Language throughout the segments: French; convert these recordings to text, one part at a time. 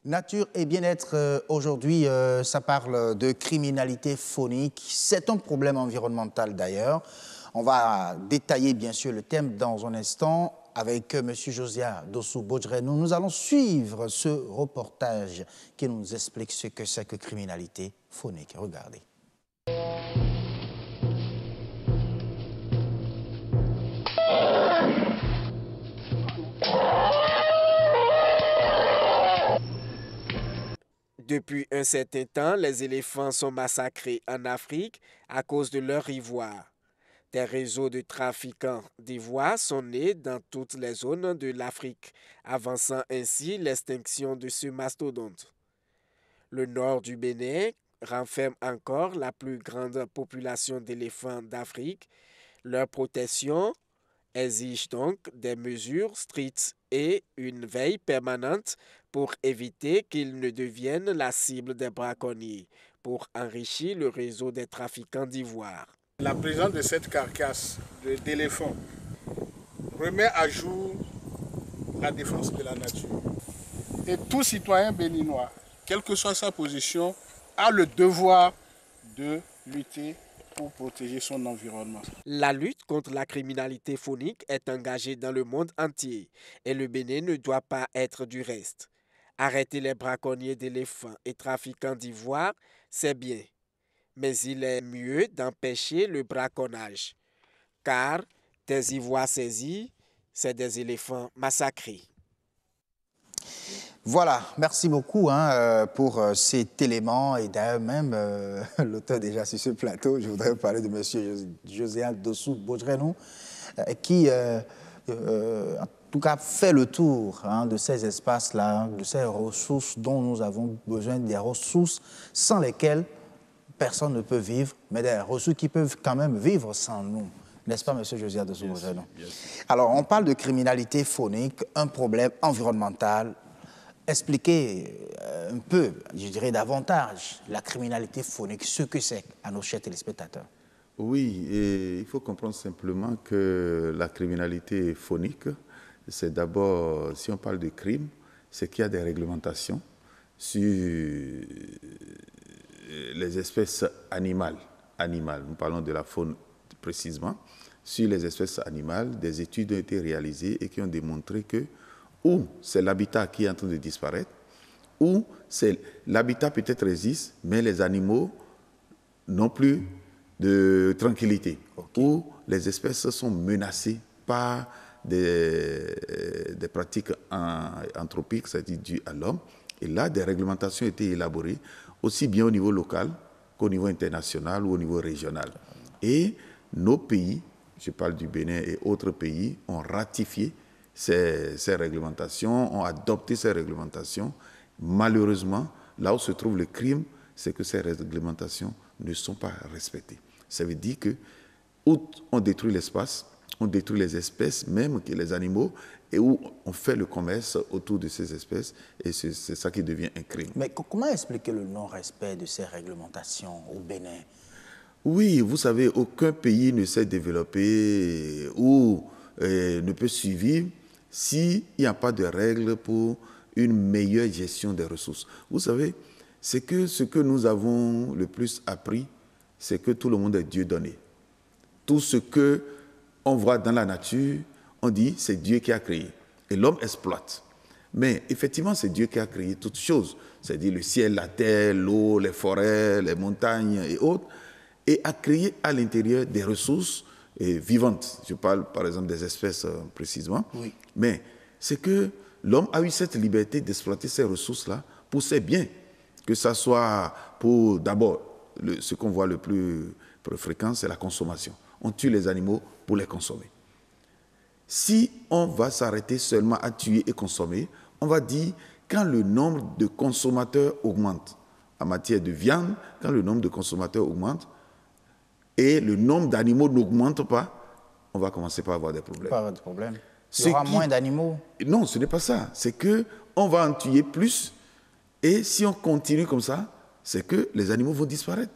Nature et bien-être, aujourd'hui, ça parle de criminalité phonique. C'est un problème environnemental d'ailleurs. On va détailler bien sûr le thème dans un instant avec M. Josiah Dossou-Bodjrenou. Nous allons suivre ce reportage qui nous explique ce que c'est que criminalité phonique. Regardez. Depuis un certain temps, les éléphants sont massacrés en Afrique à cause de leur ivoire. Des réseaux de trafiquants d'ivoire sont nés dans toutes les zones de l'Afrique, avançant ainsi l'extinction de ce mastodonte. Le nord du Bénin renferme encore la plus grande population d'éléphants d'Afrique. Leur protection exige donc des mesures strictes et une veille permanente pour éviter qu'ils ne deviennent la cible des braconniers, pour enrichir le réseau des trafiquants d'ivoire. La présence de cette carcasse d'éléphant remet à jour la défense de la nature. Et tout citoyen béninois, quelle que soit sa position, a le devoir de lutter pour protéger son environnement. La lutte contre la criminalité phonique est engagée dans le monde entier et le Bénin ne doit pas être du reste. Arrêter les braconniers d'éléphants et trafiquants d'ivoire, c'est bien. Mais il est mieux d'empêcher le braconnage, car des ivoires saisis, c'est des éléphants massacrés. Voilà, merci beaucoup pour cet élément. Et d'ailleurs, même l'auteur déjà sur ce plateau, je voudrais parler de M. Josiah Dossou-Bodjrenou, qui, en tout cas, fait le tour de ces espaces-là, de ces ressources dont nous avons besoin, des ressources sans lesquelles personne ne peut vivre, mais des ressources qui peuvent quand même vivre sans nous. N'est-ce pas, M. Josiah Dossou-Bodjrenou? Alors, on parle de criminalité phonique, un problème environnemental. Expliquer un peu, je dirais davantage, la criminalité phonique, ce que c'est à nos chers téléspectateurs. Oui, et il faut comprendre simplement que la criminalité phonique, c'est d'abord, si on parle de crime, c'est qu'il y a des réglementations sur les espèces animales. Nous parlons de la faune précisément. Sur les espèces animales, des études ont été réalisées et qui ont démontré que ou c'est l'habitat qui est en train de disparaître, ou c'est l'habitat peut-être existe, mais les animaux n'ont plus de tranquillité, ou les espèces sont menacées par des pratiques anthropiques, c'est-à-dire dues à l'homme. Et là, des réglementations ont été élaborées, aussi bien au niveau local qu'au niveau international ou au niveau régional. Et nos pays, je parle du Bénin et autres pays, ont ratifié ces réglementations, ont adopté ces réglementations. Malheureusement, là où se trouve le crime, c'est que ces réglementations ne sont pas respectées. Ça veut dire que où on détruit l'espace, on détruit les espèces, même que les animaux, et où on fait le commerce autour de ces espèces, et c'est ça qui devient un crime. Mais comment expliquer le non-respect de ces réglementations au Bénin? Oui, vous savez, aucun pays ne s'est développé ou ne peut survivre s'il n'y a pas de règles pour une meilleure gestion des ressources. Vous savez, c'est que ce que nous avons le plus appris, c'est que tout le monde est Dieu donné. Tout ce qu'on voit dans la nature, on dit c'est Dieu qui a créé. Et l'homme exploite. Mais effectivement, c'est Dieu qui a créé toutes choses. C'est-à-dire le ciel, la terre, l'eau, les forêts, les montagnes et autres. Et a créé à l'intérieur des ressources vivantes. Je parle par exemple des espèces précisément. Oui. Mais c'est que l'homme a eu cette liberté d'exploiter ces ressources-là pour ses biens. Que ce soit pour, d'abord, ce qu'on voit le plus fréquent, c'est la consommation. On tue les animaux pour les consommer. Si on va s'arrêter seulement à tuer et consommer, on va dire quand le nombre de consommateurs augmente, en matière de viande, quand le nombre de consommateurs augmente, et le nombre d'animaux n'augmente pas, on va commencer par avoir des problèmes. Pas de problème. Il y aura moins d'animaux. Non, ce n'est pas ça. C'est qu'on va en tuer plus. Et si on continue comme ça, c'est que les animaux vont disparaître.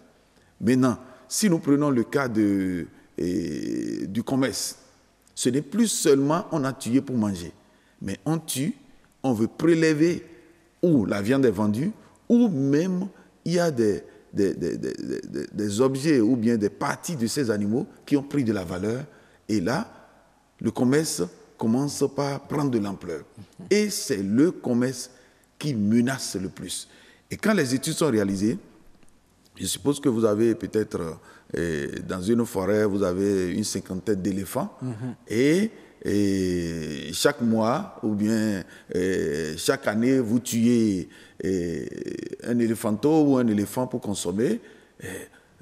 Maintenant, si nous prenons le cas du commerce, ce n'est plus seulement on a tué pour manger, mais on tue, on veut prélever où la viande est vendue, ou même il y a des objets ou bien des parties de ces animaux qui ont pris de la valeur. Et là, le commerce commence par prendre de l'ampleur. Et c'est le commerce qui menace le plus. Et quand les études sont réalisées, je suppose que vous avez peut-être, dans une forêt, vous avez une cinquantaine d'éléphants. Et chaque mois, ou bien chaque année, vous tuez un éléphanteau ou un éléphant pour consommer.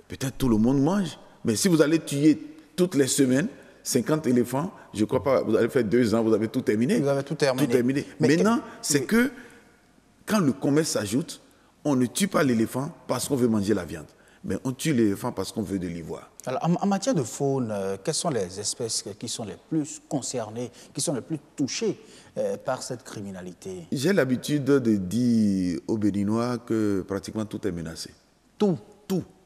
Peut-être tout le monde mange. Mais si vous allez tuer toutes les semaines 50 éléphants, je ne crois pas, vous allez faire 2 ans, vous avez tout terminé. Vous avez tout terminé. Maintenant, c'est que quand le commerce s'ajoute, on ne tue pas l'éléphant parce qu'on veut manger la viande, mais on tue l'éléphant parce qu'on veut de l'ivoire. Alors, en matière de faune, quelles sont les espèces qui sont les plus concernées, qui sont les plus touchées par cette criminalité? J'ai l'habitude de dire aux Béninois que pratiquement tout est menacé. Tout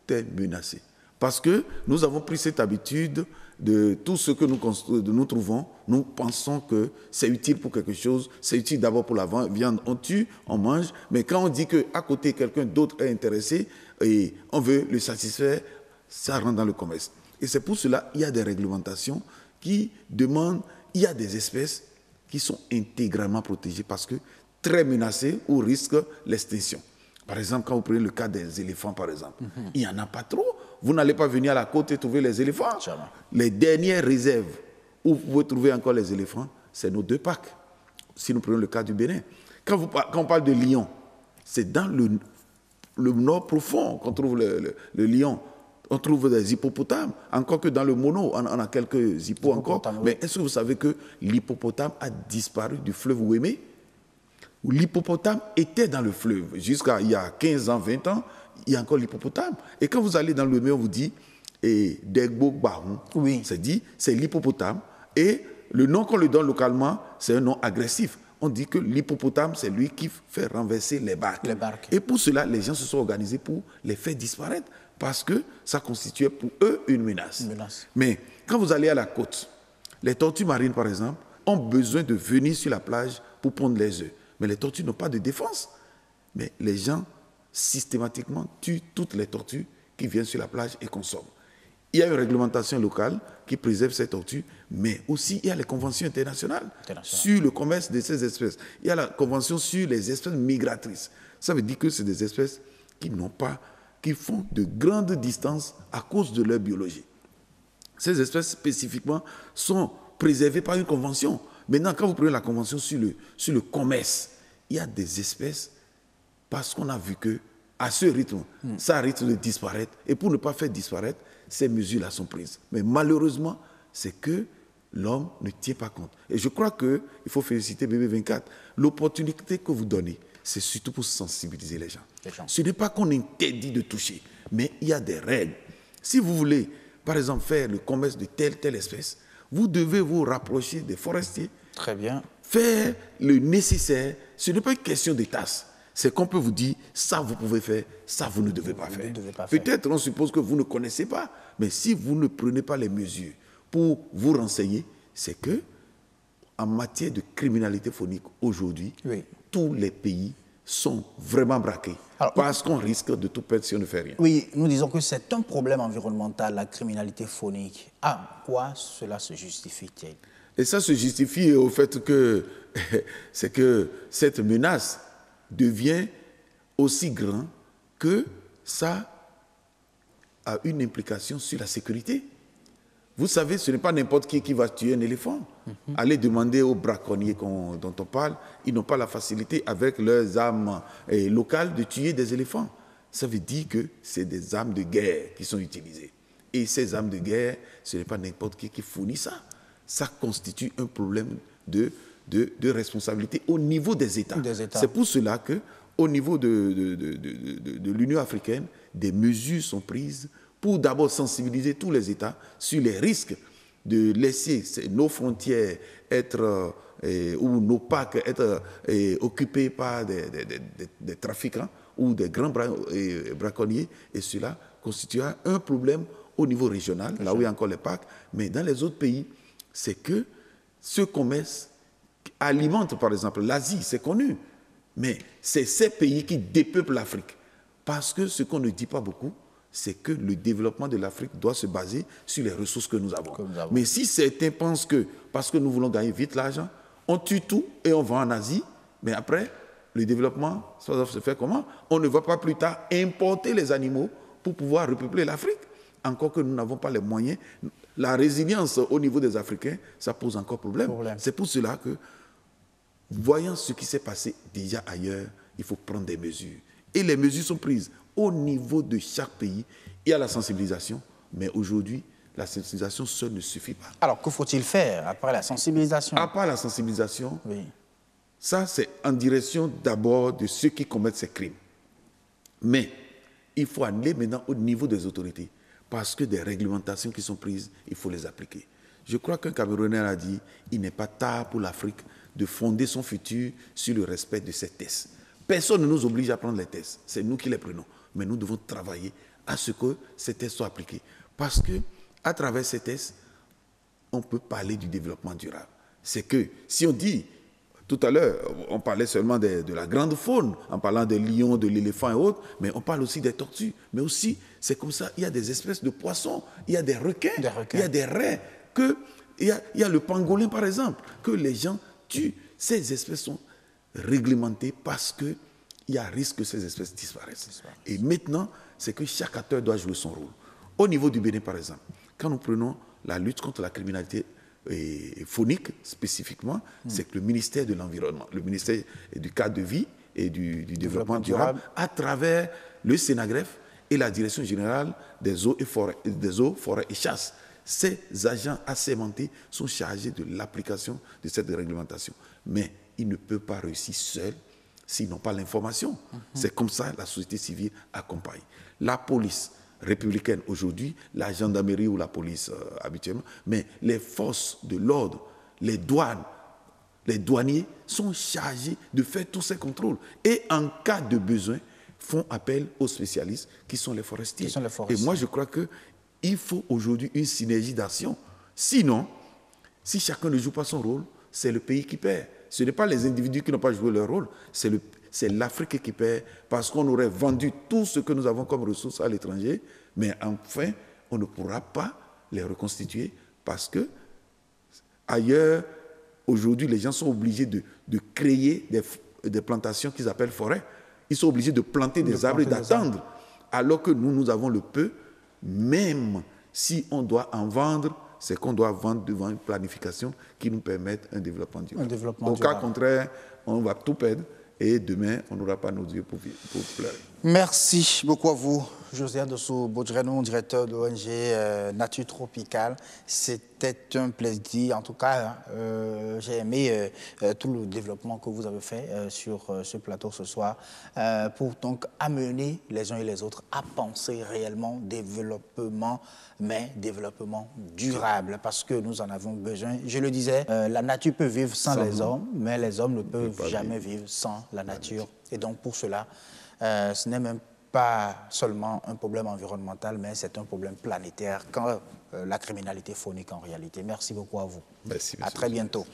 est menacé. Parce que nous avons pris cette habitude de tout ce que nous trouvons, nous pensons que c'est utile pour quelque chose, c'est utile d'abord pour la viande, on tue, on mange, mais quand on dit qu'à côté quelqu'un d'autre est intéressé et on veut le satisfaire, ça rentre dans le commerce. Et c'est pour cela qu'il y a des réglementations qui demandent, il y a des espèces qui sont intégralement protégées parce que très menacées ou risquent l'extinction. Par exemple, quand vous prenez le cas des éléphants, par exemple, il n'y en a pas trop. Vous n'allez pas venir à la côte et trouver les éléphants. Jamais. Les dernières réserves où vous pouvez trouver encore les éléphants, c'est nos 2 parcs. Si nous prenons le cas du Bénin. Quand on parle de lion, c'est dans le nord profond qu'on trouve le lion. On trouve des hippopotames. Encore que dans le Mono, on a quelques hippos encore. Oui. Mais est-ce que vous savez que l'hippopotame a disparu du fleuve Ouémé? Où l'hippopotame était dans le fleuve. Jusqu'à il y a 15 ans, 20 ans, il y a encore l'hippopotame. Et quand vous allez dans le Ouémé, on vous dit Degbo Bahon. Oui. C'est l'hippopotame. Et le nom qu'on lui donne localement, c'est un nom agressif. On dit que l'hippopotame, c'est lui qui fait renverser les barques. Et pour cela, les gens se sont organisés pour les faire disparaître parce que ça constituait pour eux une menace. Mais quand vous allez à la côte, les tortues marines, par exemple, ont besoin de venir sur la plage pour pondre les œufs. Mais les tortues n'ont pas de défense. Mais les gens, systématiquement, tuent toutes les tortues qui viennent sur la plage et consomment. Il y a une réglementation locale qui préserve ces tortues, mais aussi il y a les conventions internationales sur le commerce de ces espèces. Il y a la convention sur les espèces migratrices. Ça veut dire que c'est des espèces qui font de grandes distances à cause de leur biologie. Ces espèces spécifiquement sont préservées par une convention. Maintenant, quand vous prenez la convention sur le commerce, il y a des espèces, parce qu'on a vu qu'à ce rythme, ça risque de disparaître. Et pour ne pas faire disparaître, ces mesures-là sont prises. Mais malheureusement, c'est que l'homme ne tient pas compte. Et je crois qu'il faut féliciter BB24. L'opportunité que vous donnez, c'est surtout pour sensibiliser les gens. Ce n'est pas qu'on interdit de toucher, mais il y a des règles. Si vous voulez, par exemple, faire le commerce de telle espèce, vous devez vous rapprocher des forestiers. Très bien. Faire le nécessaire. Ce n'est pas une question de tasse. C'est qu'on peut vous dire, ça vous pouvez faire, ça vous ne devez pas faire. Peut-être on suppose que vous ne connaissez pas, mais si vous ne prenez pas les mesures pour vous renseigner, c'est que en matière de criminalité faunique aujourd'hui, tous les pays sont vraiment braqués. Alors, parce qu'on risque de tout perdre si on ne fait rien. Oui, nous disons que c'est un problème environnemental, la criminalité faunique. À quoi cela se justifie-t-il? Et ça se justifie au fait que c'est que cette menace devient aussi grand que ça a une implication sur la sécurité. Vous savez, ce n'est pas n'importe qui va tuer un éléphant. Allez demander aux braconniers dont on parle, ils n'ont pas la facilité avec leurs armes locales de tuer des éléphants. Ça veut dire que c'est des armes de guerre qui sont utilisées. Et ces armes de guerre, ce n'est pas n'importe qui fournit ça. Ça constitue un problème de responsabilité au niveau des États. C'est pour cela qu'au niveau de l'Union africaine, des mesures sont prises pour d'abord sensibiliser tous les États sur les risques de laisser nos frontières être, ou nos parcs être occupés par des trafiquants ou des grands braconniers. Et cela constituera un problème au niveau régional, là où il y a encore les parcs. Mais dans les autres pays, c'est que ce commerce alimente, par exemple, l'Asie, c'est connu. Mais c'est ces pays qui dépeuplent l'Afrique. Parce que ce qu'on ne dit pas beaucoup, c'est que le développement de l'Afrique doit se baser sur les ressources que nous avons. Mais si certains pensent que, parce que nous voulons gagner vite l'argent, on tue tout et on va en Asie, mais après, le développement, ça doit se faire comment? On ne va pas plus tard importer les animaux pour pouvoir repeupler l'Afrique. Encore que nous n'avons pas les moyens. La résilience au niveau des Africains, ça pose encore problème. C'est pour cela que, voyant ce qui s'est passé déjà ailleurs, il faut prendre des mesures. Et les mesures sont prises au niveau de chaque pays. Il y a la sensibilisation, mais aujourd'hui, la sensibilisation seule ne suffit pas. Alors, que faut-il faire après la sensibilisation? Après la sensibilisation, oui. Ça, c'est en direction d'abord de ceux qui commettent ces crimes. Mais il faut aller maintenant au niveau des autorités, parce que des réglementations qui sont prises, il faut les appliquer. Je crois qu'un Camerounais a dit, il n'est pas tard pour l'Afrique de fonder son futur sur le respect de ces tests. Personne ne nous oblige à prendre les tests, c'est nous qui les prenons. Mais nous devons travailler à ce que ces tests soient appliqués. Parce qu'à travers ces tests, on peut parler du développement durable. C'est que si on dit, tout à l'heure, on parlait seulement de la grande faune, en parlant des lions, de l'éléphant et autres, mais on parle aussi des tortues. Mais aussi, c'est comme ça, il y a des espèces de poissons, il y a des requins, il y a des raies, il y a le pangolin par exemple, que les gens tuent. Ces espèces sont réglementées parce qu'il y a risque que ces espèces disparaissent. Et maintenant, c'est que chaque acteur doit jouer son rôle. Au niveau du Bénin par exemple, quand nous prenons la lutte contre la criminalité phonique spécifiquement, c'est que le ministère de l'Environnement, le ministère du cadre de vie et du développement durable, à travers le Sénagref et la Direction générale des eaux, forêts et chasses, ces agents assermentés sont chargés de l'application de cette réglementation. Mais ils ne peuvent pas réussir seuls s'ils n'ont pas l'information. C'est comme ça que la société civile accompagne. La police républicaine aujourd'hui, la gendarmerie ou la police habituellement, mais les forces de l'ordre, les douanes, les douaniers sont chargés de faire tous ces contrôles. Et en cas de besoin, font appel aux spécialistes qui sont les forestiers. Et moi, je crois qu'il faut aujourd'hui une synergie d'action. Sinon, si chacun ne joue pas son rôle, c'est le pays qui perd. Ce n'est pas les individus qui n'ont pas joué leur rôle, c'est l'Afrique qui perd parce qu'on aurait vendu tout ce que nous avons comme ressources à l'étranger, mais enfin, on ne pourra pas les reconstituer parce que ailleurs, aujourd'hui, les gens sont obligés de créer des plantations qu'ils appellent forêts. Ils sont obligés de planter des arbres et d'attendre, alors que nous avons le peu. Même si on doit en vendre, c'est qu'on doit vendre devant une planification qui nous permette un développement durable. Au cas contraire, on va tout perdre et demain, on n'aura pas nos yeux pour pleurer. Merci beaucoup à vous, Josiah Dossou-Bodjrenou, directeur de l'ONG Nature Tropicale. C'était un plaisir. En tout cas, j'ai aimé tout le développement que vous avez fait sur ce plateau ce soir pour donc amener les uns et les autres à penser réellement développement, mais développement durable, parce que nous en avons besoin. Je le disais, la nature peut vivre sans les hommes, mais les hommes ne peuvent jamais vivre sans la nature. Et donc, pour cela, ce n'est même pas seulement un problème environnemental, mais c'est un problème planétaire, quand la criminalité phonique en réalité. Merci beaucoup à vous. Merci, à très bientôt.